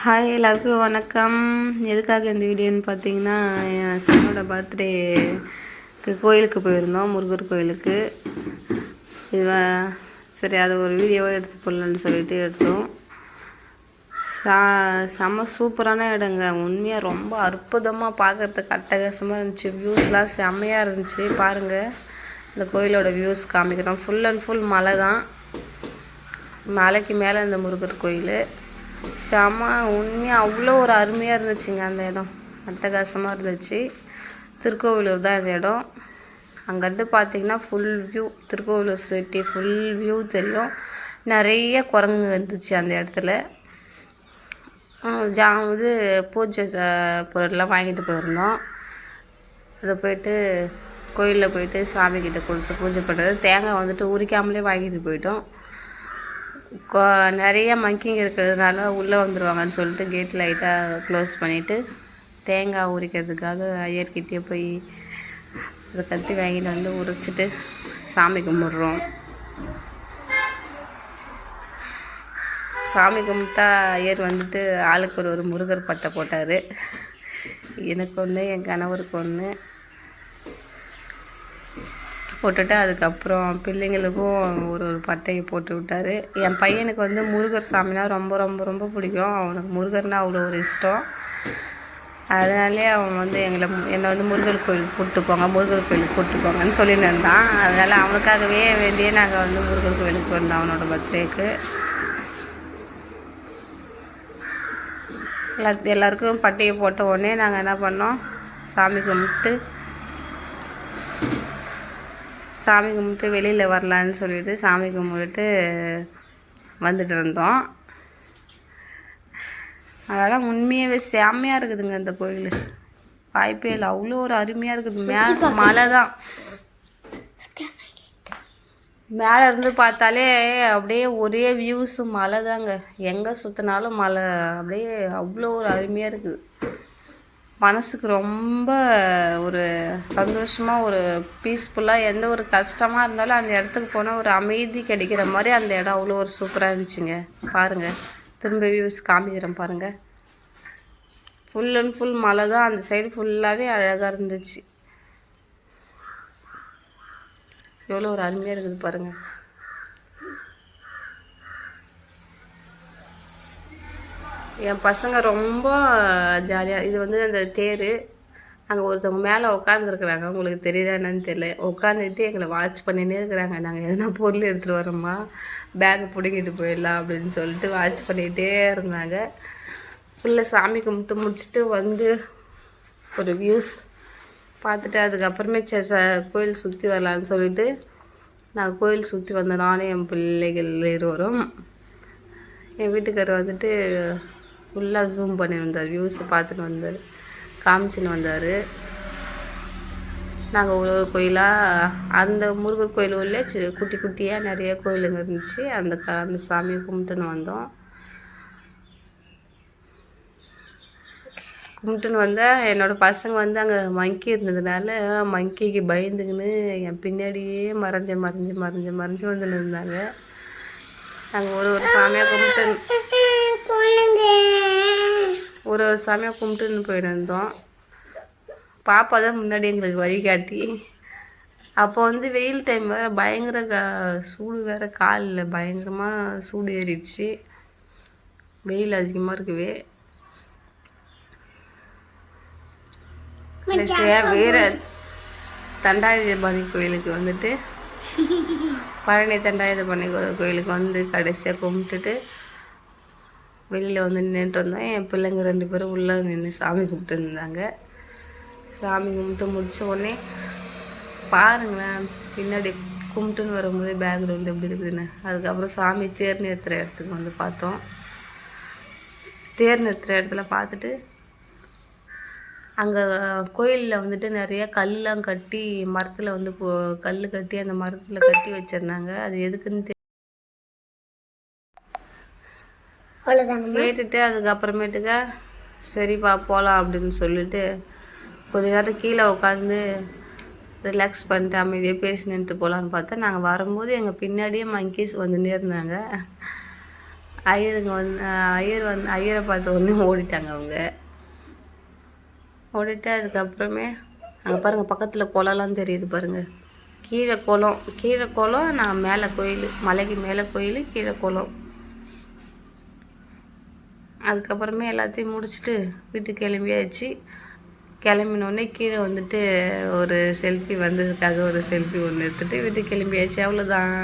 Hi எல்லாருக்கும் வணக்கம். எதுக்காக இந்த வீடியோன்னு பார்த்தீங்கன்னா, என் சனோட பர்த்டேக்கு கோயிலுக்கு போயிருந்தோம், முருகர் கோயிலுக்கு. இது சரி, அதை ஒரு வீடியோவாக எடுத்து போடலான்னு சொல்லிட்டு எடுத்தோம். செம்ம சூப்பரான இடங்க. உண்மையாக ரொம்ப அற்புதமாக பார்க்குறதுக்கு அட்டகாசமாக இருந்துச்சு. வியூஸ்லாம் செம்மையாக இருந்துச்சு. பாருங்கள், இந்த கோயிலோட வியூஸ் காமிக்கிறோம். ஃபுல் அண்ட் ஃபுல் மலை தான். மலைக்கு மேலே இந்த முருகர் கோயில் செம உண்மையாக அவ்வளோ ஒரு அருமையாக இருந்துச்சுங்க. அந்த இடம் அட்டகாசமாக இருந்துச்சு. திருக்கோவிலூர் தான் இந்த இடம். அங்கேருந்து பார்த்திங்கன்னா full view, Thirukovilur city full view தெரியும். நிறைய குரங்குங்க இருந்துச்சு அந்த இடத்துல. இது பூஜை பொருள்லாம் வாங்கிட்டு போயிருந்தோம். அதை போயிட்டு கோயிலில் போயிட்டு சாமிக்கிட்ட கொடுத்து பூஜை பண்ணுறது. தேங்காய் வந்துட்டு உரிக்காமலே வாங்கிட்டு போயிட்டோம். நிறைய மங்கிங்க இருக்கிறதுனால உள்ளே வந்துடுவாங்கன்னு சொல்லிட்டு கேட் லைட்டாக க்ளோஸ் பண்ணிவிட்டு தேங்காய் உரிக்கிறதுக்காக ஐயர்கிட்டே போய் அதை கத்தி வாங்கிட்டு வந்து உரிச்சிட்டு சாமி கும்பிட்றோம். சாமி கும்பிட்டா ஐயர் வந்துட்டு ஆளுக்கு ஒரு முருகர் பட்டை போட்டார். எனக்கு ஒன்று, என் கணவருக்கு ஒன்று போட்டுட்டு அதுக்கப்புறம் பிள்ளைங்களுக்கும் ஒரு பட்டையை போட்டு விட்டார். என் பையனுக்கு வந்து முருகர் சாமினா ரொம்ப ரொம்ப ரொம்ப பிடிக்கும். அவனுக்கு முருகர்னால் அவ்வளோ ஒரு இஷ்டம். அதனாலே அவன் வந்து என்னை வந்து முருகர் கோயிலுக்கு கூப்பிட்டு போங்க, முருகர் கோயிலுக்கு கூப்பிட்டு போங்கன்னு சொல்லின்னு இருந்தான். அதனால் அவனுக்காகவே வேண்டியே நாங்கள் வந்து முருகர் கோயிலுக்கு போயிருந்தோம் அவனோட பர்த்டேக்கு. எல்லாருக்கும் பட்டையை போட்ட உடனே நாங்கள் என்ன பண்ணோம், சாமி கும்பிட்டு வெளியில் வரலான்னு சொல்லிட்டு சாமி கும்பிட்டு வந்துட்டு இருந்தோம். அதெல்லாம் உண்மையாகவே செம்மையாக இருக்குதுங்க. இந்த கோயில் வாய்ப்பே இல்லை, அவ்வளோ ஒரு அருமையாக இருக்குது. மலை தான். மேலே இருந்து பார்த்தாலே அப்படியே ஒரே வியூஸு மலை தாங்க. எங்கே சுற்றினாலும் மலை, அப்படியே அவ்வளோ ஒரு அருமையாக இருக்குது. மனசுக்கு ரொம்ப ஒரு சந்தோஷமாக, ஒரு பீஸ்ஃபுல்லாக, எந்த ஒரு கஷ்டமாக இருந்தாலும் அந்த இடத்துக்கு போனால் ஒரு அமைதி கிடைக்கிற மாதிரி அந்த இடம் அவ்வளோ ஒரு சூப்பராக இருந்துச்சுங்க. பாருங்கள், திரும்ப வியூஸ் காமிக்கிறேன் பாருங்கள். ஃபுல் அண்ட் ஃபுல் மலை தான். அந்த சைடு ஃபுல்லாகவே அழகாக இருந்துச்சு. எவ்வளோ ஒரு அருமையாக இருக்குது பாருங்கள். என் பசங்க ரொம்ப ஜாலியாக, இது வந்து அந்த தேர், அங்கே ஒருத்தவங்க மேலே உட்காந்துருக்குறாங்க. உங்களுக்கு தெரியுதா என்னன்னு தெரியல. உட்காந்துக்கிட்டு எங்களை வாட்ச் பண்ணிகிட்டே இருக்கிறாங்க. நாங்கள் எதனா பொருள் எடுத்துகிட்டு வரோமா, பேக்கு பிடிங்கிட்டு போயிடலாம் அப்படின்னு சொல்லிட்டு வாட்ச் பண்ணிக்கிட்டே இருந்தாங்க. ஃபுல்லாக சாமி கும்பிட்டு முடிச்சுட்டு வந்து ஒரு வியூஸ் பார்த்துட்டு அதுக்கப்புறமே கோயில் சுற்றி வரலான்னு சொல்லிட்டு நாங்கள் கோயில் சுற்றி வந்தோம். நானும் என் பிள்ளைகள் இருவரும். என் வீட்டுக்காரர் வந்துட்டு ஃபுல்லாக ஜூம் பண்ணியிருந்தார், வியூஸை பார்த்துட்டு வந்தார், காமிச்சின்னு வந்தார். நாங்கள் ஒரு கோயிலாக, அந்த முருகர் கோயில் உள்ளே குட்டி குட்டியாக நிறைய கோயிலுங்க இருந்துச்சு. அந்த சாமியை கும்பிட்டுன்னு வந்தோம். கும்பிட்டுன்னு வந்தால் என்னோடய பசங்க வந்து அங்கே மங்கி இருந்ததுனால மங்கிக்கு பயந்துக்கின்னு என் பின்னாடியே மறைஞ்சு வந்துன்னு இருந்தாங்க. நாங்கள் ஒரு சாமியாக கும்பிட்டுன்னு போயிருந்தோம். பாப்பா தான் முன்னாடி எங்களுக்கு வழிகாட்டி. அப்போ வந்து வெயில் டைம் வேறு, பயங்கர சூடு வேறு, காலில் பயங்கரமாக சூடு ஏறிடுச்சு. வெயில் அதிகமாக இருக்குவே. கடைசியாக வேறு தண்டாயுதபாணி கோயிலுக்கு வந்துட்டு, பழனி தண்டாயுதபாணி கோயிலுக்கு வந்து கடைசியாக கும்பிட்டுட்டு வெளியில் வந்து நின்றுட்டு இருந்தோம். என் பிள்ளைங்க 2 பேரும் உள்ளே நின்று சாமி கும்பிட்டு இருந்தாங்க. சாமி கும்பிட்டு முடித்த உடனே பாருங்களேன், பின்னாடி கும்பிட்டுன்னு வரும்போது பேக்ரவுண்டு எப்படி இருக்குதுன்னு. அதுக்கப்புறம் சாமி தேர் நிறுத்துகிற இடத்துக்கு வந்து பார்த்தோம். தேர் நிறுத்துகிற இடத்துல பார்த்துட்டு அங்கே கோயிலில் வந்துட்டு நிறைய கல்லாம் கட்டி, மரத்தில் வந்து கல் கட்டி அந்த மரத்தில் கட்டி வச்சுருந்தாங்க. அது எதுக்குன்னு கேட்டுட்டு அதுக்கப்புறமேட்டுக்கா சரிப்பா போகலாம் அப்படின்னு சொல்லிட்டு கொஞ்ச நேரம் கீழே உட்காந்து ரிலாக்ஸ் பண்ணிட்டு அமைதியாக பேசி நின்றுட்டு போகலான்னு பார்த்தா, நாங்கள் வரும்போது எங்கள் பின்னாடியே மங்கீஸ் வந்துன்னே இருந்தாங்க. ஐயரை பார்த்த உடனே ஓடிட்டாங்க அவங்க. ஓடிட்டு அதுக்கப்புறமே அங்கே பாருங்கள் பக்கத்தில் குளம்லாம் தெரியுது பாருங்கள். கீழே குளம், நான் மேலே கோயில், மலைக்கு மேலே கோயில், கீழே குளம். அதுக்கப்புறமே எல்லாத்தையும் முடிச்சுட்டு வீட்டுக்கு கிளம்பியாச்சு. கிளம்பினோடனே கீழே வந்துட்டு ஒரு செல்ஃபி வந்ததுக்காக ஒரு செல்ஃபி ஒன்று எடுத்துகிட்டு வீட்டுக்கு கிளம்பியாச்சு. அவ்வளோதான்.